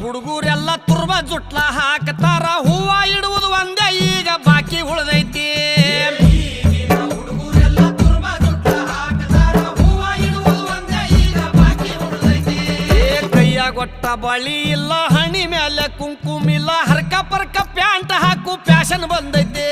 ಹುಡುಗರೆಲ್ಲ ತುರ್ಬ ಜುಟ್ಲ ಹಾಕ್ತಾರ ಹೂವ ಇಡುವುದು ಒಂದೇ ಈಗ ಬಾಕಿ ಉಳಿದೈತಿ ಕೈಯ ಗೊಟ್ಟ ಬಳಿ ಇಲ್ಲ ಹಣಿ ಮೇಲೆ ಕುಂಕುಮಿಲ್ಲ ಹರ್ಕ ಪರ್ಕ ಪ್ಯಾಂಟ್ ಹಾಕು ಫ್ಯಾಷನ್ ಬಂದೈತಿ